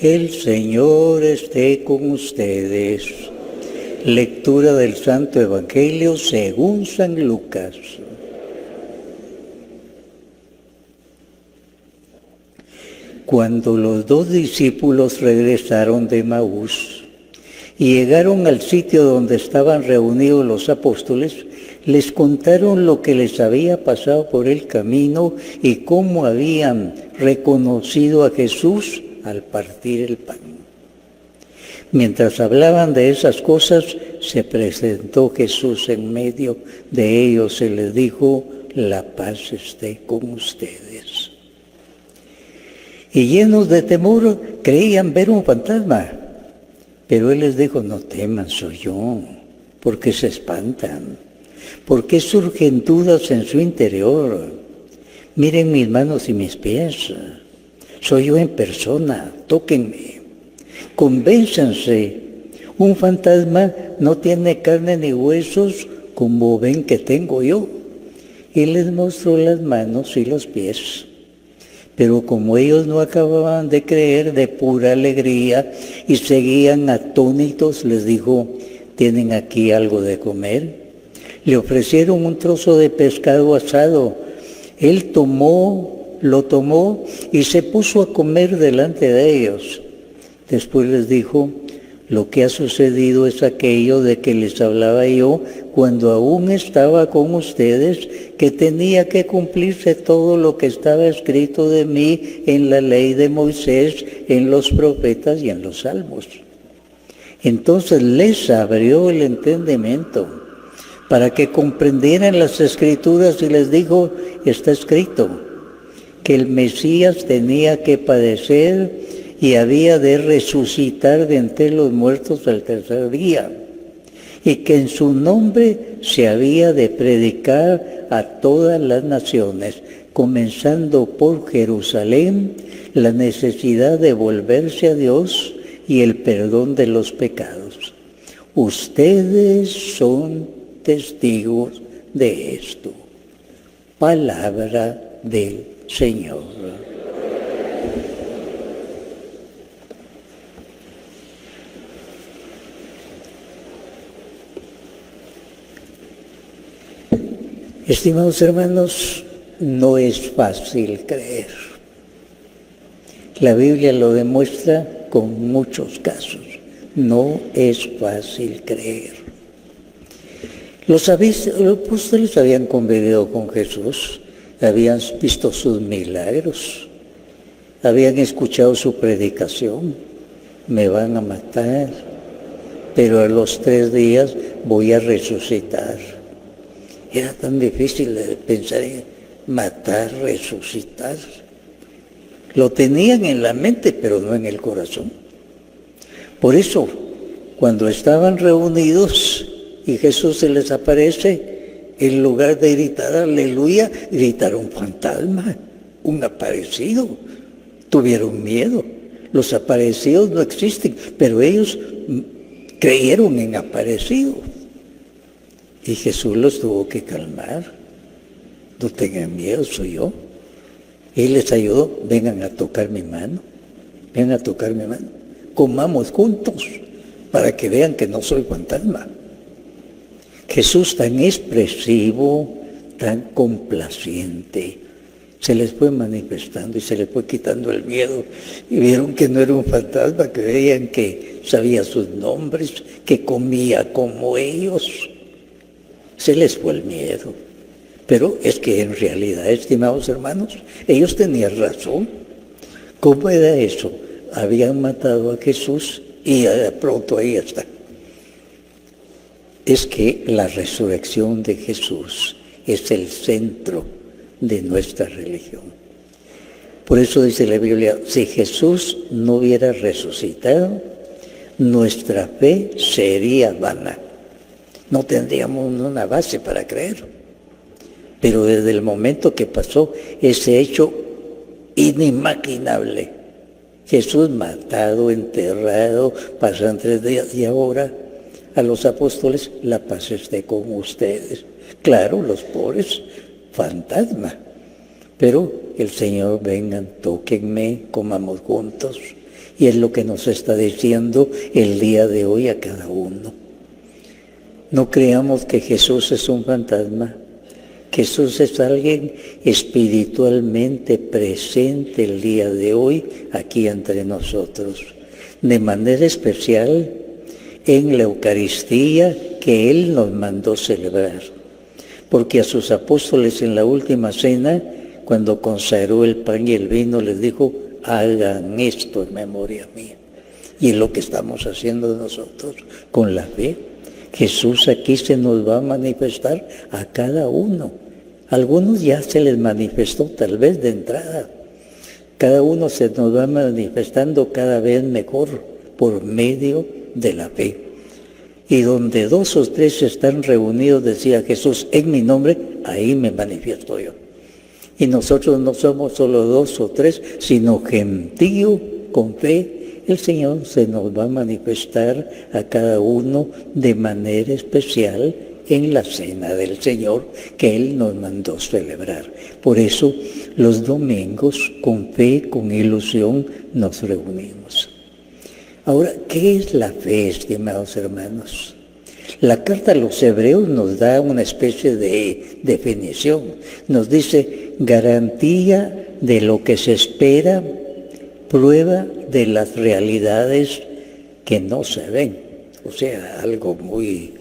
El Señor esté con ustedes. Lectura del Santo Evangelio según San Lucas. Cuando los 2 discípulos regresaron de Emaús y llegaron al sitio donde estaban reunidos los apóstoles, les contaron lo que les había pasado por el camino y cómo habían reconocido a Jesús al partir el pan. Mientras hablaban de esas cosas, se presentó Jesús en medio de ellos y les dijo: la paz esté con ustedes. Y llenos de temor, creían ver un fantasma. Pero Él les dijo: no teman, soy yo. ¿Por qué se espantan? ¿Por qué surgen dudas en su interior? Miren mis manos y mis pies. Soy yo en persona, tóquenme. Convénzanse. Un fantasma no tiene carne ni huesos como ven que tengo yo. Y les mostró las manos y los pies. Pero como ellos no acababan de creer, de pura alegría, y seguían atónitos, les dijo: ¿tienen aquí algo de comer? Le ofrecieron un trozo de pescado asado. Él lo tomó y se puso a comer delante de ellos. Después les dijo: lo que ha sucedido es aquello de que les hablaba yo cuando aún estaba con ustedes, que tenía que cumplirse todo lo que estaba escrito de mí en la ley de Moisés, en los profetas y en los salmos. Entonces les abrió el entendimiento para que comprendieran las Escrituras y les dijo: está escrito que el Mesías tenía que padecer y había de resucitar de entre los muertos al tercer día, y que en su nombre se había de predicar a todas las naciones, comenzando por Jerusalén, la necesidad de volverse a Dios y el perdón de los pecados. Ustedes son testigos de esto. Palabra del Señor. Estimados hermanos, no es fácil creer. La Biblia lo demuestra con muchos casos. No es fácil creer. Los apóstoles habían convivido con Jesús, habían visto sus milagros, habían escuchado su predicación. Me van a matar, pero a los 3 días voy a resucitar. Era tan difícil de pensar en matar, resucitar. Lo tenían en la mente, pero no en el corazón. Por eso, cuando estaban reunidos y Jesús se les aparece, en lugar de gritar aleluya, gritaron fantasma, un aparecido. Tuvieron miedo. Los aparecidos no existen, pero ellos creyeron en aparecidos. Y Jesús los tuvo que calmar. No tengan miedo, soy yo. Él les ayudó: vengan a tocar mi mano, vengan a tocar mi mano. Comamos juntos para que vean que no soy fantasma. Jesús tan expresivo, tan complaciente, se les fue manifestando y se les fue quitando el miedo. Y vieron que no era un fantasma, que veían que sabía sus nombres, que comía como ellos. Se les fue el miedo. Pero es que en realidad, estimados hermanos, ellos tenían razón. ¿Cómo era eso? Habían matado a Jesús y de pronto ahí está. Es que la resurrección de Jesús es el centro de nuestra religión. Por eso dice la Biblia: si Jesús no hubiera resucitado, nuestra fe sería vana. No tendríamos una base para creer. Pero desde el momento que pasó ese hecho inimaginable, Jesús matado, enterrado, pasan 3 días y ahora a los apóstoles: la paz esté con ustedes. Claro, los pobres, fantasma. Pero el Señor: vengan, tóquenme, comamos juntos. Y es lo que nos está diciendo el día de hoy a cada uno. No creamos que Jesús es un fantasma. Jesús es alguien espiritualmente presente el día de hoy aquí entre nosotros. De manera especial en la Eucaristía que Él nos mandó celebrar. Porque a sus apóstoles en la última cena, cuando consagró el pan y el vino, les dijo: hagan esto en memoria mía. Y es lo que estamos haciendo nosotros con la fe. Jesús aquí se nos va a manifestar a cada uno. A algunos ya se les manifestó tal vez de entrada. Cada uno se nos va manifestando cada vez mejor por medio de la fe. Y donde 2 o 3 están reunidos, decía Jesús, en mi nombre, ahí me manifiesto yo. Y nosotros no somos solo 2 o 3, sino gentío con fe. El Señor se nos va a manifestar a cada uno de manera especial en la cena del Señor que Él nos mandó celebrar. Por eso los domingos con fe, con ilusión nos reunimos. Ahora, ¿qué es la fe, estimados hermanos? La carta a los Hebreos nos da una especie de definición. Nos dice: garantía de lo que se espera, prueba de las realidades que no se ven. O sea, algo muy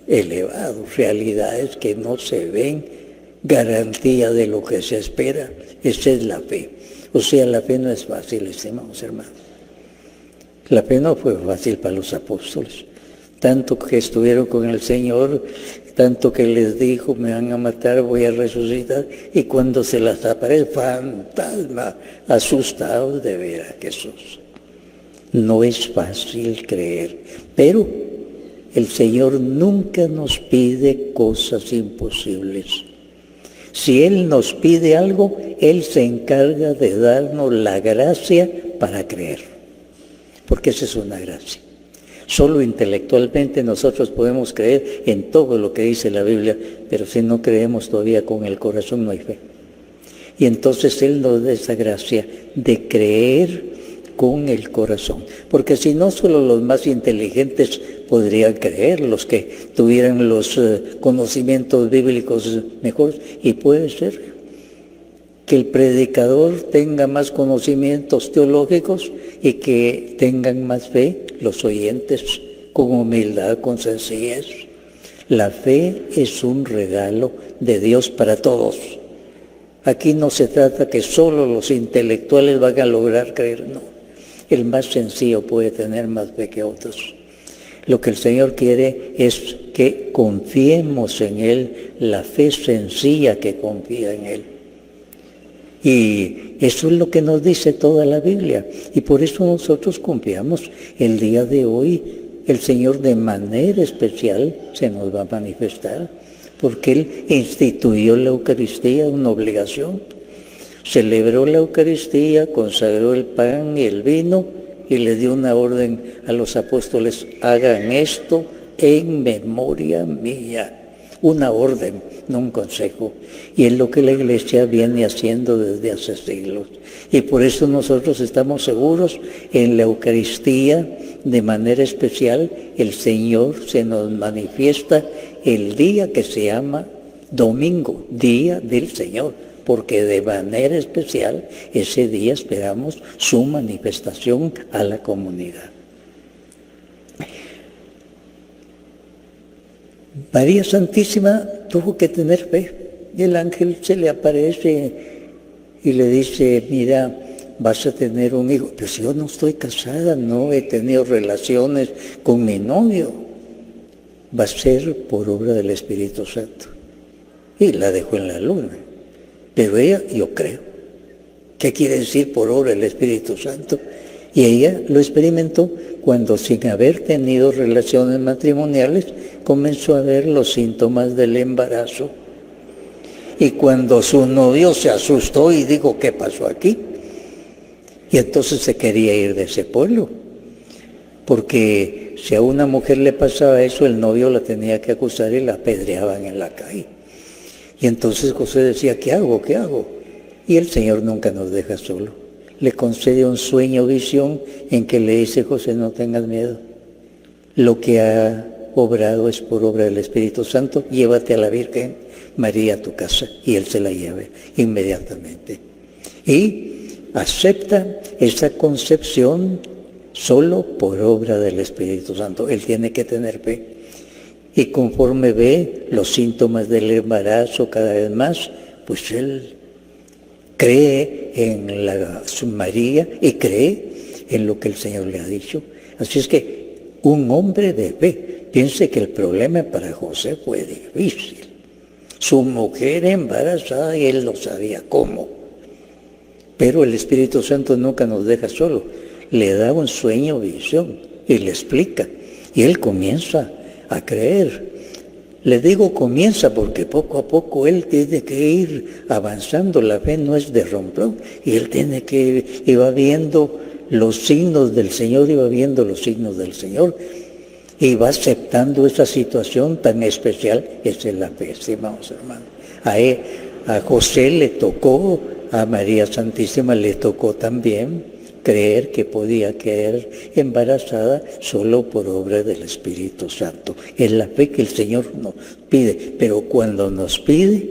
elevado, realidades que no se ven, garantía de lo que se espera. Esa es la fe. O sea, la fe no es fácil, estimados hermanos. La fe no fue fácil para los apóstoles. Tanto que estuvieron con el Señor, tanto que les dijo: me van a matar, voy a resucitar. Y cuando se las aparece, fantasma, asustados de ver a Jesús. No es fácil creer, pero el Señor nunca nos pide cosas imposibles. Si Él nos pide algo, Él se encarga de darnos la gracia para creer. Porque esa es una gracia. Solo intelectualmente nosotros podemos creer en todo lo que dice la Biblia, pero si no creemos todavía con el corazón no hay fe. Y entonces Él nos da esa gracia de creer con el corazón. Porque si no, solo los más inteligentes podrían creer, los que tuvieran los conocimientos bíblicos mejores. Y puede ser que el predicador tenga más conocimientos teológicos y que tengan más fe los oyentes, con humildad, con sencillez. La fe es un regalo de Dios para todos. Aquí no se trata que solo los intelectuales van a lograr creer, no. El más sencillo puede tener más fe que otros. Lo que el Señor quiere es que confiemos en Él, la fe sencilla que confía en Él. Y eso es lo que nos dice toda la Biblia. Y por eso nosotros confiamos. El día de hoy el Señor de manera especial se nos va a manifestar, porque Él instituyó la Eucaristía, una obligación. Celebró la Eucaristía, consagró el pan y el vino y le dio una orden a los apóstoles: hagan esto en memoria mía. Una orden, no un consejo. Y es lo que la Iglesia viene haciendo desde hace siglos. Y por eso nosotros estamos seguros en la Eucaristía, de manera especial, el Señor se nos manifiesta el día que se llama Domingo, Día del Señor, porque de manera especial ese día esperamos su manifestación a la comunidad. María Santísima tuvo que tener fe. Y el ángel se le aparece y le dice: mira, vas a tener un hijo. Pero si yo no estoy casada, no he tenido relaciones con mi novio. Va a ser por obra del Espíritu Santo. Y la dejó en la luna. Pero ella, yo creo. ¿Qué quiere decir por obra del Espíritu Santo? Y ella lo experimentó cuando, sin haber tenido relaciones matrimoniales, comenzó a ver los síntomas del embarazo. Y cuando su novio se asustó y dijo: ¿qué pasó aquí? Y entonces se quería ir de ese pueblo. Porque si a una mujer le pasaba eso, el novio la tenía que acusar y la apedreaban en la calle. Y entonces José decía: ¿qué hago? ¿Qué hago? Y el Señor nunca nos deja solo. le concede un sueño o visión en que le dice: José, no tengas miedo. Lo que ha obrado es por obra del Espíritu Santo. Llévate a la Virgen María a tu casa. Y él se la lleva inmediatamente. Y acepta esa concepción solo por obra del Espíritu Santo. Él tiene que tener fe. Y conforme ve los síntomas del embarazo cada vez más, pues él cree en la María y cree en lo que el Señor le ha dicho. Así es que un hombre de fe. Piense que el problema para José fue difícil. Su mujer embarazada y él no sabía cómo. Pero el Espíritu Santo nunca nos deja solo. Le da un sueño o visión y le explica. Y él comienza a creer. Le digo comienza porque poco a poco él tiene que ir avanzando. La fe no es de romplón. Y él tiene que ir viendo los signos del Señor, iba viendo los signos del Señor. Y va aceptando esa situación tan especial. Esa es la fe, estimados hermanos. A José le tocó, a María Santísima le tocó también creer que podía quedar embarazada solo por obra del Espíritu Santo. Es la fe que el Señor nos pide, pero cuando nos pide,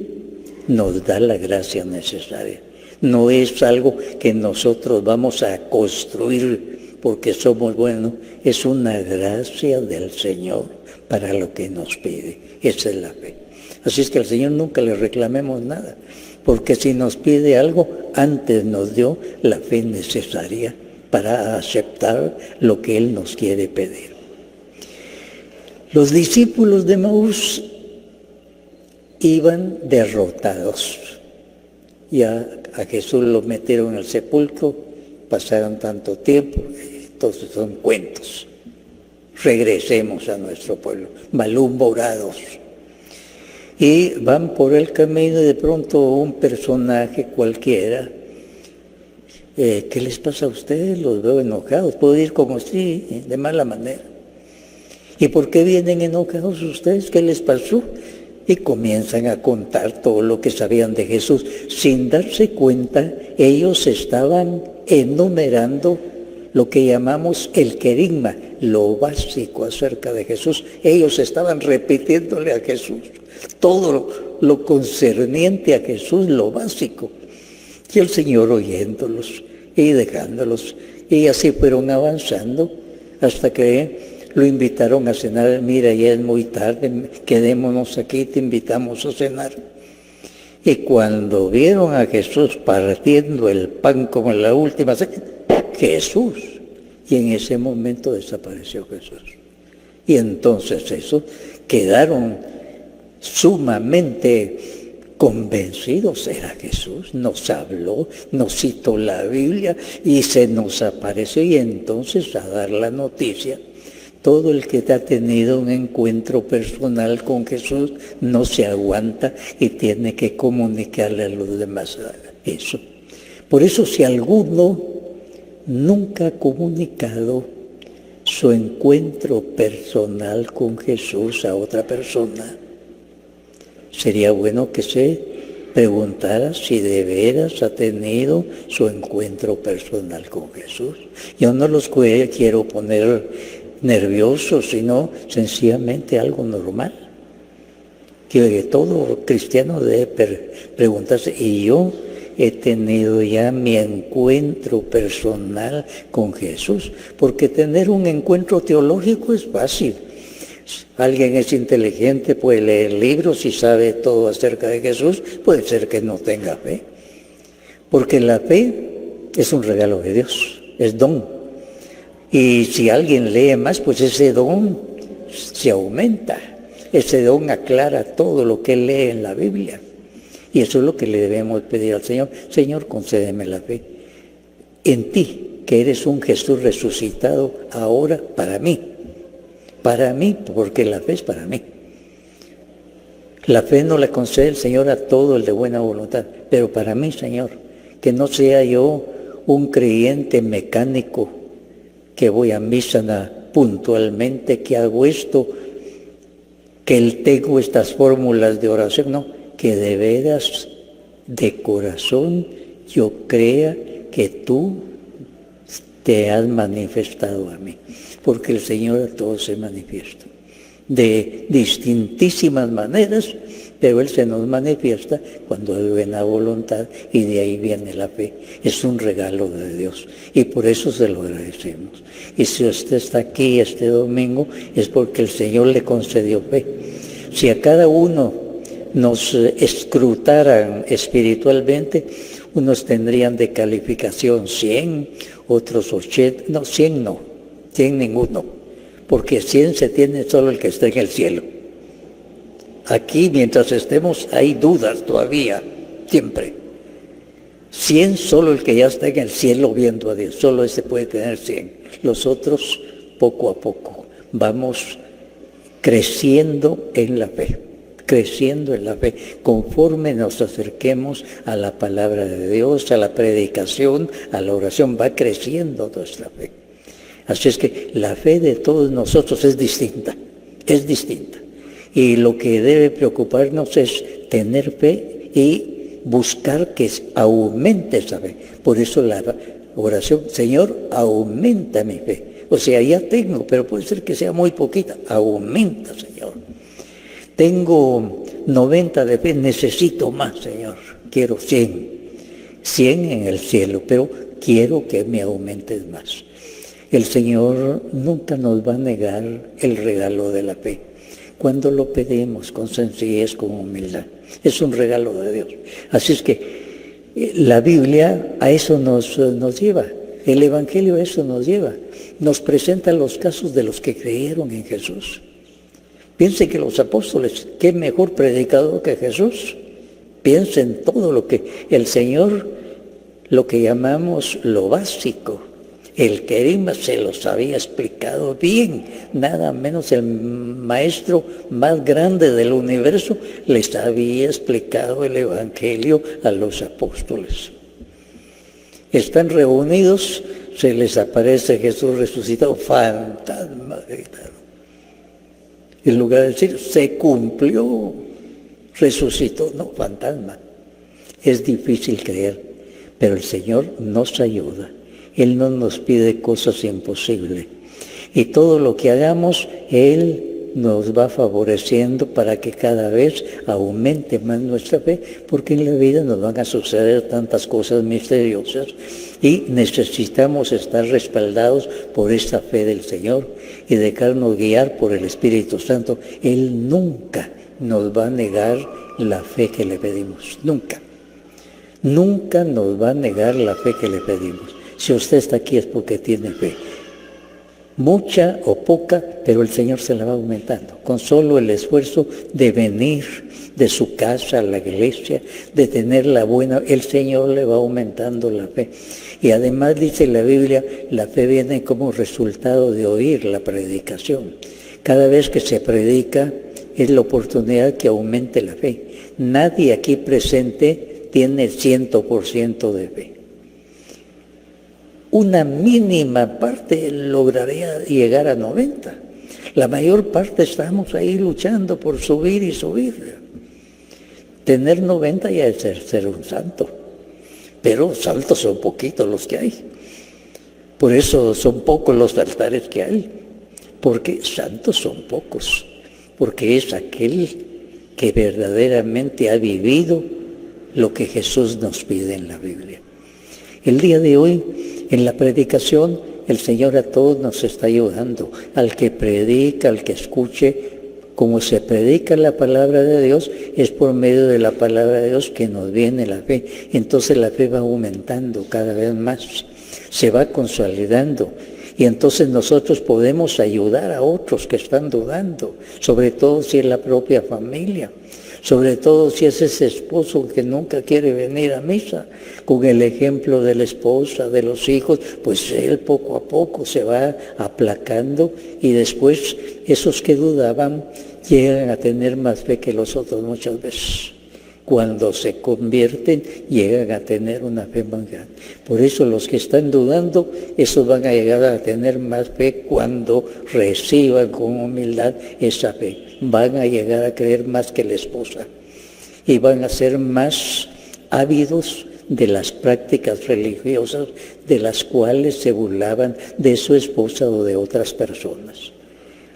nos da la gracia necesaria. No es algo que nosotros vamos a construir porque somos buenos, es una gracia del Señor para lo que nos pide. Esa es la fe. Así es que al Señor nunca le reclamemos nada, porque si nos pide algo, antes nos dio la fe necesaria para aceptar lo que Él nos quiere pedir. Los discípulos de Emaús iban derrotados. Ya a Jesús lo metieron al sepulcro, pasaron tanto tiempo, entonces son cuentos. Regresemos a nuestro pueblo, malhumorados. Y van por el camino y de pronto un personaje cualquiera, ¿qué les pasa a ustedes? Los veo enojados, puedo ir como así, de mala manera. ¿Y por qué vienen enojados ustedes? ¿Qué les pasó? Y comienzan a contar todo lo que sabían de Jesús. Sin darse cuenta, ellos estaban enumerando lo que llamamos el querigma, lo básico acerca de Jesús. Ellos estaban repitiéndole a Jesús todo lo concerniente a Jesús, lo básico. Y el Señor oyéndolos y dejándolos. Y así fueron avanzando hasta que lo invitaron a cenar. Mira, ya es muy tarde, quedémonos aquí, te invitamos a cenar. Y cuando vieron a Jesús partiendo el pan como en la última cena, Jesús. Y en ese momento desapareció Jesús. Y entonces eso quedaron sumamente convencidos. Era Jesús, nos habló, nos citó la Biblia y se nos apareció. Y entonces a dar la noticia. Todo el que ha tenido un encuentro personal con Jesús no se aguanta y tiene que comunicarle a los demás eso. Por eso si alguno nunca ha comunicado su encuentro personal con Jesús a otra persona, sería bueno que se preguntara si de veras ha tenido su encuentro personal con Jesús. Yo no los quiero poner nerviosos, sino sencillamente algo normal, que todo cristiano debe preguntarse. Y yo he tenido ya mi encuentro personal con Jesús, porque tener un encuentro teológico es fácil. Alguien es inteligente, puede leer libros y sabe todo acerca de Jesús, puede ser que no tenga fe, porque la fe es un regalo de Dios, es don. Y si alguien lee más, pues ese don se aumenta. Ese don aclara todo lo que él lee en la Biblia. Y eso es lo que le debemos pedir al Señor. Señor, concédeme la fe en ti, que eres un Jesús resucitado ahora para mí. Para mí, porque la fe es para mí. La fe no la concede el Señor a todo el de buena voluntad, pero para mí, Señor, que no sea yo un creyente mecánico, que voy a misa puntualmente, que hago esto, que tengo estas fórmulas de oración, no, que de veras, de corazón, yo crea que tú te has manifestado a mí, porque el Señor a todos se manifiesta de distintísimas maneras, pero Él se nos manifiesta cuando hay buena voluntad y de ahí viene la fe. Es un regalo de Dios y por eso se lo agradecemos. Y si usted está aquí este domingo es porque el Señor le concedió fe. Si a cada uno nos escrutaran espiritualmente, unos tendrían de calificación 100, otros 80, no, 100 no, 100 ninguno, porque 100 se tiene solo el que está en el cielo. Aquí, mientras estemos, hay dudas todavía, siempre. 100 solo el que ya está en el cielo viendo a Dios, solo ese puede tener 100. Los otros, poco a poco, vamos creciendo en la fe, conforme nos acerquemos a la palabra de Dios, a la predicación, a la oración, va creciendo nuestra fe. Así es que la fe de todos nosotros es distinta. Y lo que debe preocuparnos es tener fe y buscar que aumente esa fe. Por eso la oración, Señor, aumenta mi fe. O sea, ya tengo, pero puede ser que sea muy poquita. Aumenta, Señor. Tengo 90 de fe, necesito más, Señor. Quiero 100 en el cielo, pero quiero que me aumentes más. El Señor nunca nos va a negar el regalo de la fe. Cuando lo pedimos con sencillez, con humildad. Es un regalo de Dios. Así es que la Biblia a eso nos lleva. El Evangelio a eso nos lleva. Nos presenta los casos de los que creyeron en Jesús. Piense que los apóstoles, ¿qué mejor predicador que Jesús? Piensen todo lo que el Señor, lo que llamamos lo básico. El querigma se los había explicado bien, nada menos el maestro más grande del universo les había explicado el Evangelio a los apóstoles. Están reunidos, se les aparece Jesús resucitado, fantasma, gritaron. En lugar de decir, se cumplió, resucitó, no, fantasma. Es difícil creer, pero el Señor nos ayuda. Él no nos pide cosas imposibles. Y todo lo que hagamos, Él nos va favoreciendo para que cada vez aumente más nuestra fe, porque en la vida nos van a suceder tantas cosas misteriosas y necesitamos estar respaldados por esta fe del Señor y dejarnos guiar por el Espíritu Santo. Él nunca nos va a negar la fe que le pedimos, nunca. Nunca nos va a negar la fe que le pedimos. Si usted está aquí es porque tiene fe. Mucha o poca, pero el Señor se la va aumentando. Con solo el esfuerzo de venir de su casa a la iglesia, de tener la buena, el Señor le va aumentando la fe. Y además dice la Biblia, la fe viene como resultado de oír la predicación. Cada vez que se predica es la oportunidad que aumente la fe. Nadie aquí presente tiene 100% de fe. Una mínima parte lograría llegar a 90. La mayor parte estamos ahí luchando por subir y subir. Tener 90 ya es ser un santo. Pero santos son poquitos los que hay. Por eso son pocos los altares que hay. Porque santos son pocos. Porque es aquel que verdaderamente ha vivido lo que Jesús nos pide en la Biblia. El día de hoy, en la predicación, el Señor a todos nos está ayudando. Al que predica, al que escuche, como se predica la palabra de Dios, es por medio de la palabra de Dios que nos viene la fe. Entonces la fe va aumentando cada vez más, se va consolidando. Y entonces nosotros podemos ayudar a otros que están dudando, sobre todo si es la propia familia. Sobre todo si es ese esposo que nunca quiere venir a misa, con el ejemplo de la esposa, de los hijos, pues él poco a poco se va aplacando y después esos que dudaban llegan a tener más fe que los otros muchas veces. Cuando se convierten, llegan a tener una fe más grande. Por eso los que están dudando, esos van a llegar a tener más fe cuando reciban con humildad esa fe. Van a llegar a creer más que la esposa. Y van a ser más ávidos de las prácticas religiosas de las cuales se burlaban de su esposa o de otras personas.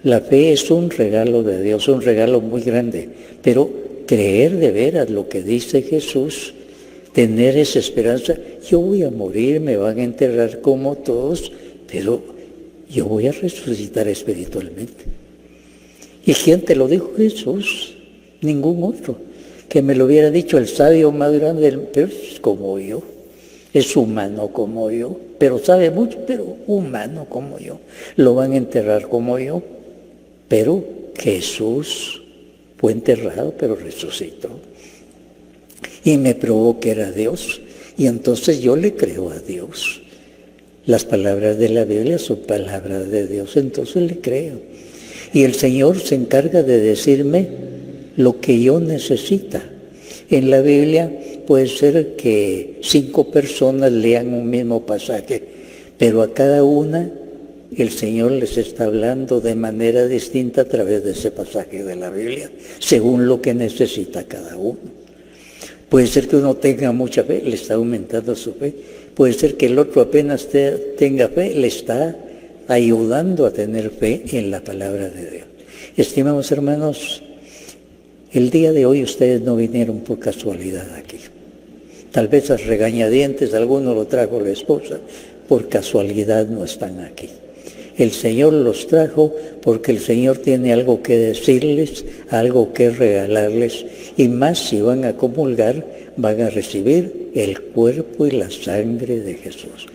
La fe es un regalo de Dios, un regalo muy grande, pero creer de veras lo que dice Jesús, tener esa esperanza, yo voy a morir, me van a enterrar como todos, pero yo voy a resucitar espiritualmente. ¿Y quién te lo dijo? Jesús, ningún otro. Que me lo hubiera dicho el sabio más grande, pero es como yo, es humano como yo, pero sabe mucho, pero humano como yo. Lo van a enterrar como yo, pero Jesús fue enterrado, pero resucitó. Y me probó que era Dios, y entonces yo le creo a Dios. Las palabras de la Biblia son palabras de Dios, entonces le creo. Y el Señor se encarga de decirme lo que yo necesita. En la Biblia puede ser que 5 personas lean un mismo pasaje, pero a cada una el Señor les está hablando de manera distinta a través de ese pasaje de la Biblia, según lo que necesita cada uno. Puede ser que uno tenga mucha fe, le está aumentando su fe. Puede ser que el otro apenas tenga fe, le está ayudando a tener fe en la palabra de Dios. Estimados hermanos, el día de hoy ustedes no vinieron por casualidad aquí. Tal vez a regañadientes alguno lo trajo la esposa, por casualidad no están aquí. El Señor los trajo porque el Señor tiene algo que decirles, algo que regalarles, y más si van a comulgar, van a recibir el cuerpo y la sangre de Jesús.